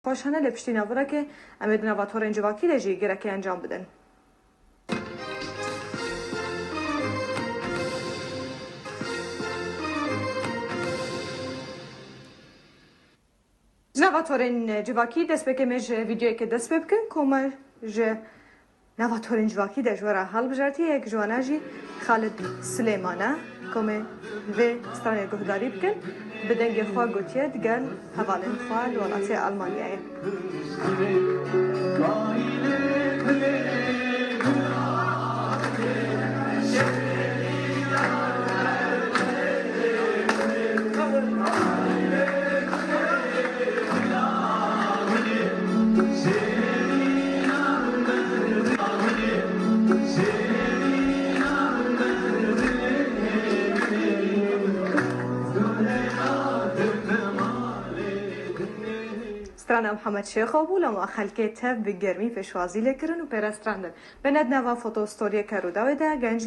پاشانه لپشتینا ورا که امید نواتورین جواکی لجی گرکی انجام بدن. نواتورین جواکی دست بکمش ویدیوی که دست بکن کمر ج نواتورین جواکی دجورا حال بجارتی یک جواناجی خالد سلیمانه کمه و ستانه گهداری بکن بدنگ خواه گوتیه دگل حوالین خواه لولاتی آلمانیه. استرانا محمد شیخ بود لما خلکه تب به گرمی فشوازی لکرن و پیرستراندن. بند نوا فوتو استوری کرو داویده گنج